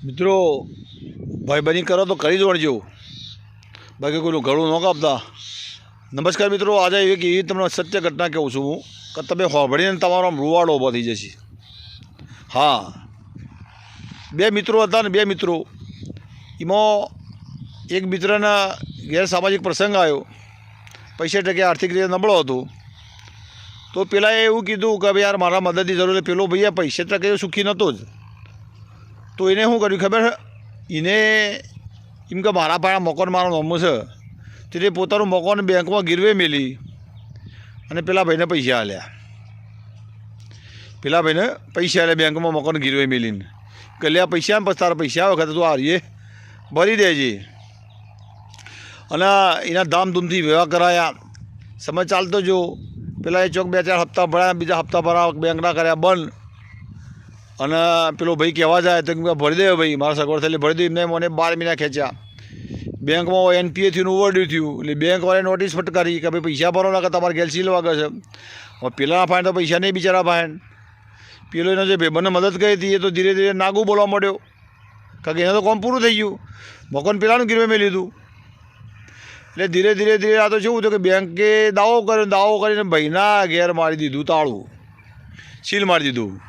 મિત્રો ભાઈબંધી કરો તો કરી જ વળજો, બાકી કોઈનું ઘણું ન કાપતા. નમસ્કાર મિત્રો, આજે એવી તમને સત્ય ઘટના કહું છું હું કે તમે સાંભળીને તમારો આમ રૂવાડો ઊભો થઈ જશે. હા, બે મિત્રો હતા ને, બે મિત્રો એમાં એક મિત્રના ગેરસામાજિક પ્રસંગ આવ્યો, પૈસા ટકે આર્થિક રીતે નબળો હતો. તો પેલાએ એવું કીધું કે ભાઈ યાર મારા મદદની જરૂર છે. પેલો ભાઈ પૈસા ટકે સુખી નહોતો જ. તો એને શું કર્યું ખબર, એને એમ કે મારા પાસે મકાન મારો નોમું છે, તે પોતાનું મકાન બેંકમાં ગીરવે મેલી અને પેલા ભાઈને પૈસા આલ્યા. પેલા ભાઈને પૈસા આલ્યા બેંકમાં મકાન ગીરવે મેલીને કે લે પૈસા પછી તારા પૈસા આવે વખતે તું આવીએ ભરી દેજે. અને એના ધામધૂમથી વ્યવહાર કરાયા. સમય ચાલતો જો પેલા એ ચોક 2-4 હપ્તા ભરાયા, બીજા હપ્તા ભરાવા બેંકના કર્યા બંધ. અને પેલો ભાઈ કહેવા જાય તો ભરી દે ભાઈ, મારા સગવડ થયેલી ભરી દે. એમને મને 12 મહિના ખેંચ્યા. બેંકમાં NPA થયું, ઓવરડ્યુ થયું. એટલે બેંકવાળાએ નોટિસ ફટકારી કે ભાઈ પૈસા ભરો ના કે તમારે ગેલ સીલ વાગે છે. હવે પેલાના ફાઈન તો પૈસા નહીં, બિચારા ફાઈન. પેલો એનો જે ભાઈબંધને મદદ કરી હતી એ તો ધીરે ધીરે નાગું બોલવા માંડ્યો, કારણ કે એને તો કામ પૂરું થઈ ગયું, મકાન પેલાનું ગીરવે મેં લીધું. એટલે ધીરે ધીરે ધીરે આ તો શું હતું કે બેંકે દાવો કર્યો, દાવો કરીને ભાઈના ઘેર મારી દીધું તાળું, સીલ મારી દીધું.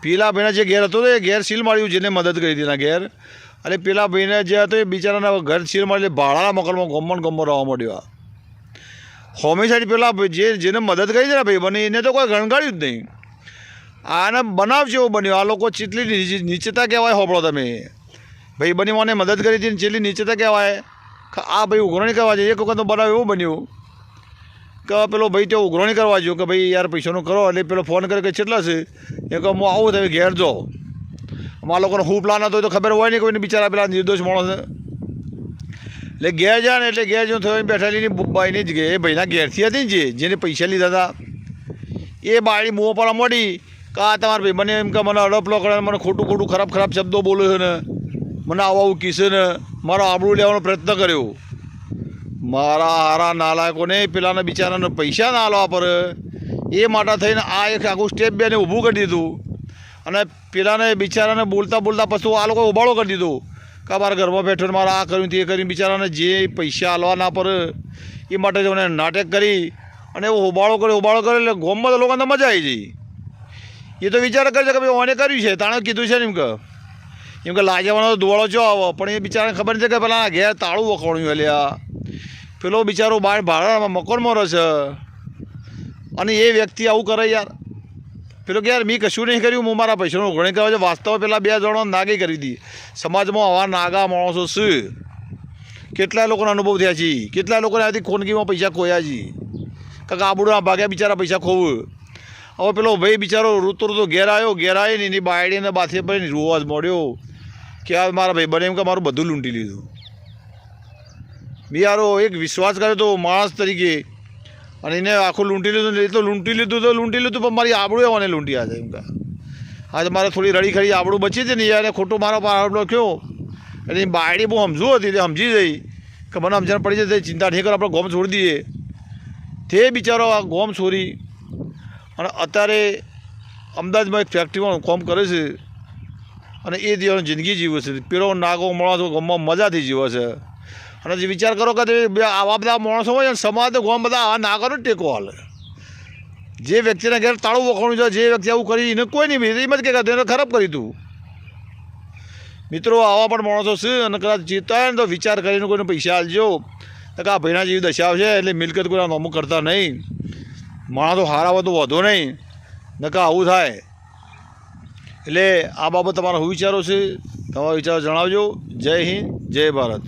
પેલા ભાઈના જે ઘેર હતો એ ઘેર સીલ માર્યું, જેને મદદ કરી હતી એના ઘેર. અને પેલા ભાઈને જે હતો એ બિચારાના ઘર સીલ મારી ભાડાના મકાનમાં ગમમાં રહેવા માંડ્યો. હોમી સાઈડ પેલા જેને મદદ કરી છે ને ભાઈ બને એને તો કોઈ ગણગાડ્યું જ નહીં. આને બનાવ છે એવું બન્યો. આ લોકો ચેટલી નીચતા કહેવાય. હોબળો તમે, ભાઈ બની મને મદદ કરી હતી ને ચેટલી નીચતા કહેવાય. આ ભાઈ ઉઘરાણી કરવા જાય. એક વખત તો બનાવ એવું બન્યું કે પેલો ભાઈ તો ઉઘરાણી કરવા જો કે ભાઈ યાર પૈસાનું કરો. એટલે પેલો ફોન કરે કે કેટલા છે, એ કે હું આવું તમે ઘેર જો. અમારા લોકોને શું પ્લાન હતો તો ખબર હોય નહીં કોઈને, બિચારા પેલા નિર્દોષ માણસ. એટલે ઘેર જાય ને એટલે ઘેર જો થયો બેઠેલી બાઈની જ એ ભાઈના ઘેરથી હતી ને જેને પૈસા લીધા હતા એ બાળી મોં પર મોડી કે આ તમારા ભાઈ મને એમ કે મને અડપલો કરે, મને ખોટું ખોટું ખરાબ શબ્દો બોલે છે ને, મને આવું કીશે ને, મારો આબરૂ લેવાનો પ્રયત્ન કર્યો. મારા હારા નાલાયકોને પેલાના બિચારાને પૈસા ના આલવા પર એ માટે થઈને આ એક આખું સ્ટેપ બેને ઊભું કરી દીધું. અને પેલાને બિચારાને બોલતા પછી આ લોકો ઉબાળો કરી દીધો કે મારા ઘરમાં બેઠો મારે આ કર્યું તે કરીને બિચારાને જે પૈસા આલવા ના પર એ માટે મને નાટક કરી અને એવો ઉબાળો કરે એટલે ગામમાં તો લોકોને મજા આવી જઈ. એ તો વિચાર કરે છે કે ભાઈ ઓને કર્યું છે, તાણે કીધું છે ને એમ કે લાજવાનો તો દુવાળો જો આવો. પણ એ બિચારાને ખબર નથી કે પેલા ઘેર તાળું વખોણ્યું. એટલે પેલો બિચારો બહાર ભાડામાં મકાનમાં રહે છે અને એ વ્યક્તિ આવું કરે યાર. પેલો કે યાર મેં કશું નહીં કર્યું, હું મારા પૈસાનું ઘણી કરવા છે. વાસ્તવ પેલા 2 જણો નાગી કરી હતી. સમાજમાં આવા નાગા માણસો છે, કેટલાય લોકોના અનુભવ થયા છે. કેટલાય લોકોને આથી ખોનગીમાં પૈસા ખોયા છે, કાંક આબુડા ભાગ્યા બિચારા પૈસા ખોવું. હવે પેલો ભાઈ બિચારો રૂતો ઘેર આવ્યો ને એની બાયડીને બાથે પડીને રોવા જ મળ્યો કે આ મારા ભાઈ બને એમ કે મારું બધું લૂંટી લીધું. બિયારો એક વિશ્વાસ કર્યો તો માણસ તરીકે અને એને આખું લૂંટી લીધું. એ તો લૂંટી લીધું પણ મારી આબડું એવાને લૂંટી આવે એમ કે હા તો મારે થોડી રડી ખરી આબડું બચી છે ને યાર, ખોટું મારો આબડો થયો. એટલે એની બાયડી બહુ સમજવું હતી, એટલે સમજી જઈ કે મને સમજણ પડી જશે, ચિંતા નહીં કરો, આપણે ગોમ છોડી દઈએ. તે બિચારો આ ગોમ છોડી અને અત્યારે અમદાવાદમાં એક ફેક્ટરીમાં કામ કરે છે અને એ દિવસની જિંદગી જીવે છે. પેલો નાગો માણસો ગામમાં મજાથી જીવે છે. અને જે વિચાર કરો કે આવા બધા માણસો હોય ને સમાજ ગામ બધા આવા નાગોને ટેકો હાલે. જે વ્યક્તિને ઘેર તાળું વખોણું છે, જે વ્યક્તિ આવું કરી એને કોઈ નહીં એમ જ કે એને ખરાબ કરી તું. મિત્રો આવા પણ માણસો છે અને કદાચ જીતતા હોય ને તો વિચાર કરીને કોઈને પૈસા આપજો. કે આ ભાઈના જેવી દશા છે એટલે મિલકત કોઈના નોમું કરતા નહીં. માણસો હારા હોય તો વધો નહીં, નકા આવું થાય. એટલે આ બાબત તમારા શું વિચારો છે, તમારા વિચારો જણાવજો. જય હિન્દ, જય ભારત.